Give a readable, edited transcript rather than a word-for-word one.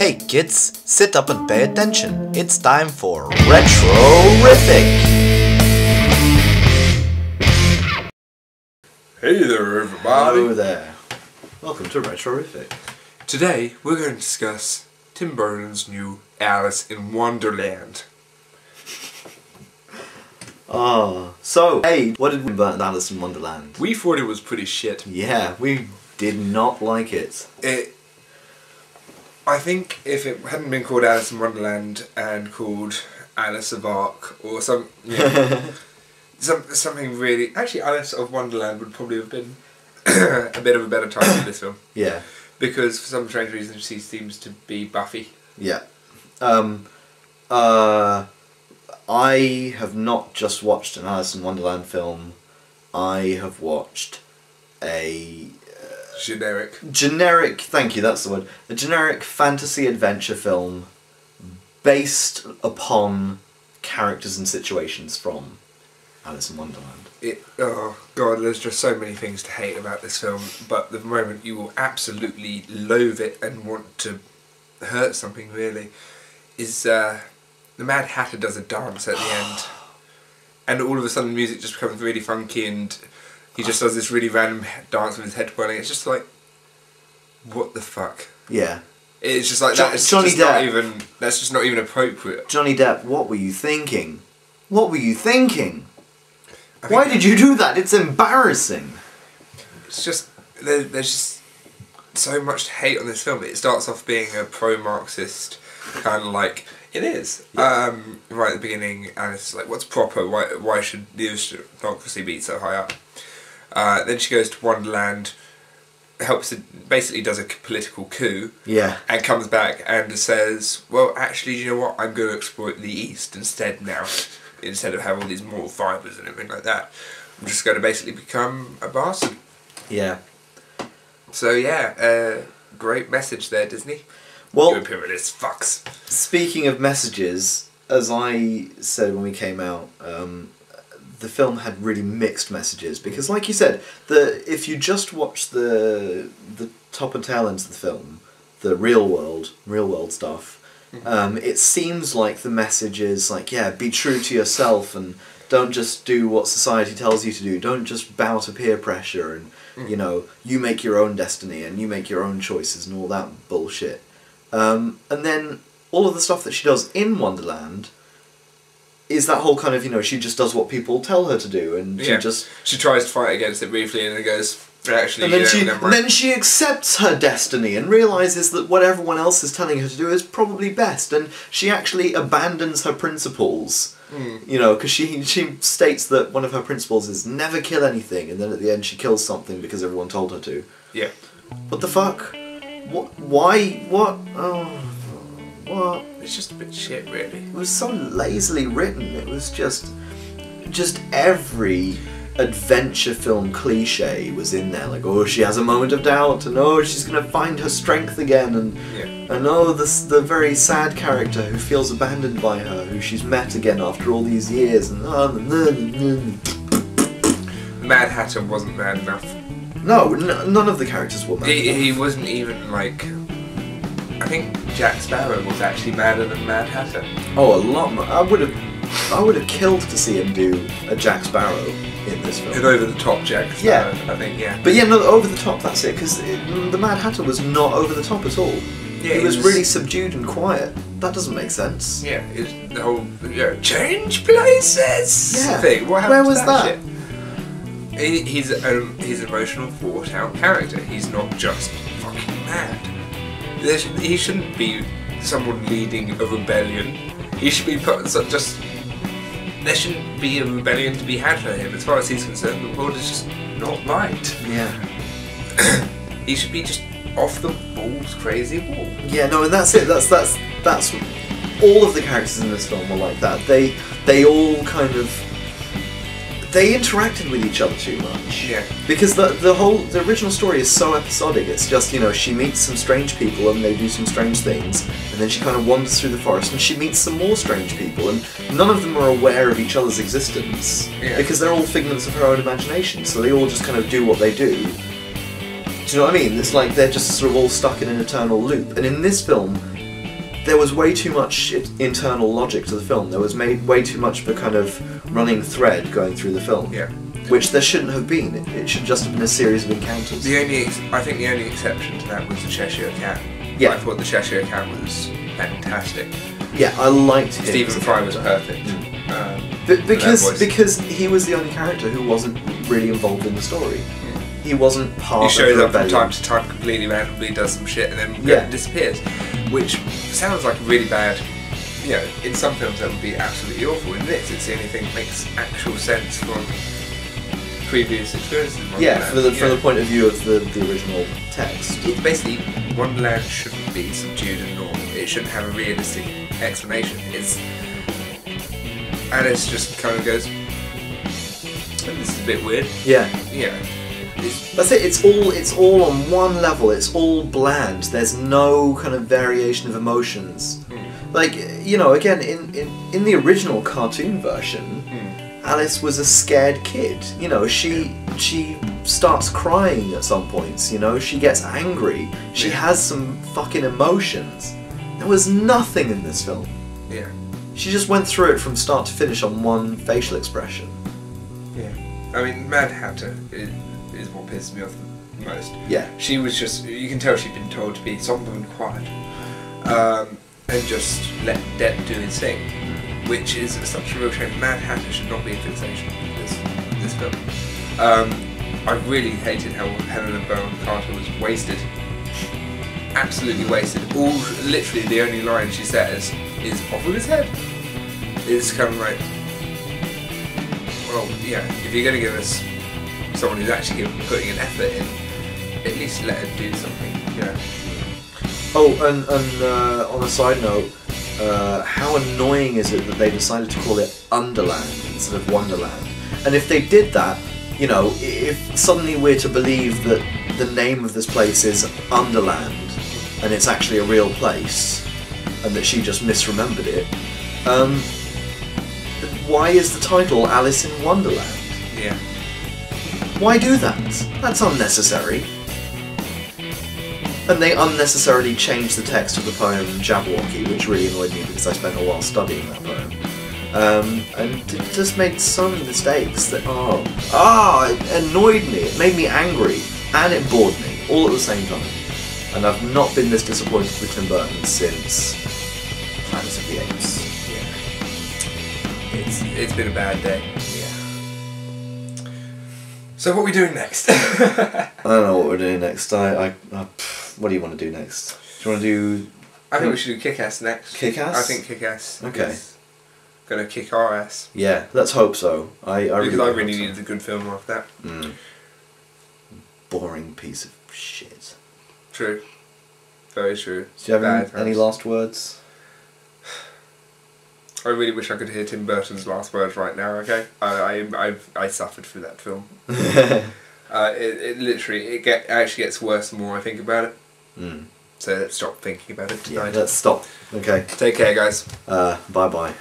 Hey kids, sit up and pay attention. It's time for retrorific. Hey there, everybody. Hello there. Welcome to retrorific. Today we're going to discuss Tim Burton's new Alice in Wonderland. So, hey, what did we learn about Alice in Wonderland? We thought it was pretty shit. Yeah, we did not like it. I think if it hadn't been called Alice in Wonderland and called Alice of Arc or something really... Actually, Alice of Wonderland would probably have been a bit of a better title for this film. Yeah. Because for some strange reason she seems to be Buffy. Yeah. I have not just watched an Alice in Wonderland film. I have watched a... Generic, thank you, that's the word. A generic fantasy adventure film based upon characters and situations from Alice in Wonderland. Oh god, there's just so many things to hate about this film, but the moment you will absolutely loathe it and want to hurt something really is the Mad Hatter does a dance at the end, and all of a sudden the music just becomes really funky and he just does this really random dance with his head twirling. It's just like, what the fuck? Yeah. It's just like that's just not even appropriate. Johnny Depp, what were you thinking? What were you thinking? Why did you do that? It's embarrassing. It's just there's just so much to hate on this film. It starts off being a pro-Marxist kind of like it is. Yeah. Right at the beginning, and it's like, what's proper? Why should the aristocracy be so high up? Then she goes to Wonderland, basically does a political coup, and comes back and says, well, actually, you know what, I'm going to exploit the East instead now, instead of have all these moral fibres and everything like that. I'm just going to basically become a bastard. Yeah. So yeah, great message there, Disney. Well, you imperialist fucks. Speaking of messages, as I said when we came out, the film had really mixed messages because, like you said, if you just watch the top and tail ends of the film, the real world stuff, it seems like the message is like, yeah, be true to yourself and don't just do what society tells you to do. Don't just bow to peer pressure and you make your own destiny and you make your own choices and all that bullshit. And then all of the stuff that she does in Wonderland is that whole kind of, she just does what people tell her to do, and she tries to fight against it briefly, and then goes, actually, and then she accepts her destiny and realises that what everyone else is telling her to do is probably best, and she actually abandons her principles, because she states that one of her principles is never kill anything, and then at the end she kills something because everyone told her to. Yeah. What the fuck? What? Why? What? Oh... What? It's just a bit shit, really. It was so lazily written. It was just every adventure film cliche was in there. Like, oh, she has a moment of doubt, and oh, she's gonna find her strength again, and oh, the very sad character who feels abandoned by her, who she's met again after all these years, and the Mad Hatter wasn't mad enough. No, none of the characters were mad enough. He wasn't even like. I think Jack Sparrow was actually madder than Mad Hatter. Oh, a lot more. I would have killed to see him do a Jack Sparrow in this film. An over-the-top Jack Sparrow, I think, yeah. But yeah, no, over the top, that's it, because the Mad Hatter was not over the top at all. Yeah, he was really subdued and quiet. That doesn't make sense. Yeah, it was the whole, change places thing. What happened Where was that? Shit? He's an emotional, thought-out character. He's not just fucking mad. He shouldn't be someone leading a rebellion. He should be there shouldn't be a rebellion to be had for him. As far as he's concerned, the world is just not right. Yeah. He should be just off the balls, crazy wall. Yeah, no, and that's it. That's all of the characters in this film were like that. They all kind of. They interacted with each other too much. Yeah. Because the original story is so episodic. It's just, she meets some strange people and they do some strange things, and then she kind of wanders through the forest and she meets some more strange people, and none of them are aware of each other's existence. Yeah. Because they're all figments of her own imagination, so they all just kind of do what they do. Do you know what I mean? It's like they're just sort of all stuck in an eternal loop. And in this film, there was way too much internal logic to the film. There was made way too much of a kind of running thread going through the film. Yeah. Which there shouldn't have been. It should just have been a series of encounters. I think the only exception to that was the Cheshire Cat. Yeah. I thought the Cheshire Cat was fantastic. Yeah, I liked him. Stephen Fry was perfect. Because he was the only character who wasn't really involved in the story. He wasn't part of the rebellion. He shows up from time to time completely randomly, does some shit, and then disappears. Which sounds like a really bad... You know, in some films that would be absolutely awful. In this, it's the only thing that makes actual sense from previous experiences. From the point of view of the original text. It's basically, Wonderland shouldn't be subdued and normal. It shouldn't have a realistic explanation. Alice just kind of goes, this is a bit weird. Yeah. Yeah. That's it. It's all on one level. It's all bland. There's no kind of variation of emotions. Like, you know, again, in the original cartoon version, Alice was a scared kid. You know, she starts crying at some points. You know, she gets angry. She has some fucking emotions. There was nothing in this film. Yeah. She just went through it from start to finish on one facial expression. Yeah. I mean, Mad Hatter is what pisses me off the most. Yeah. She was just, you can tell she'd been told to be somber and quiet. And just let Depp do his thing. Which is such a real shame. Mad Hatter should not be a fixation in this film. I really hated how Helena Bonham Carter was wasted. Absolutely wasted. Literally the only line she says is off with his head. It's kind of like, well, yeah, if you're going to give us someone who's actually putting an effort in, at least let her do something, you know. Oh, and on a side note, how annoying is it that they decided to call it Underland instead of Wonderland? And if they did that, you know, if suddenly we're to believe that the name of this place is Underland, and it's actually a real place, and that she just misremembered it, why is the title Alice in Wonderland? Yeah. Why do that? That's unnecessary. And they unnecessarily changed the text of the poem Jabberwocky, which really annoyed me because I spent a while studying that poem. And it just made so many mistakes that, it annoyed me, it made me angry, and it bored me, all at the same time. And I've not been this disappointed with Tim Burton since Planet of the Apes. Yeah. It's been a bad day. Yeah. So what are we doing next? I don't know what we're doing next. What do you want to do next? Do you want to do... I think we should do Kick-Ass next. Kick-Ass? I think Kick-Ass is going to kick our ass. Yeah, let's hope so. I really needed a good film after that. Boring piece of shit. True. Very true. Do you have any last words? I really wish I could hear Tim Burton's last words right now, okay? I suffered through that film. It literally, actually gets worse the more I think about it. So let's stop thinking about it tonight. Yeah, let's stop. Okay. Take care, guys. Bye-bye.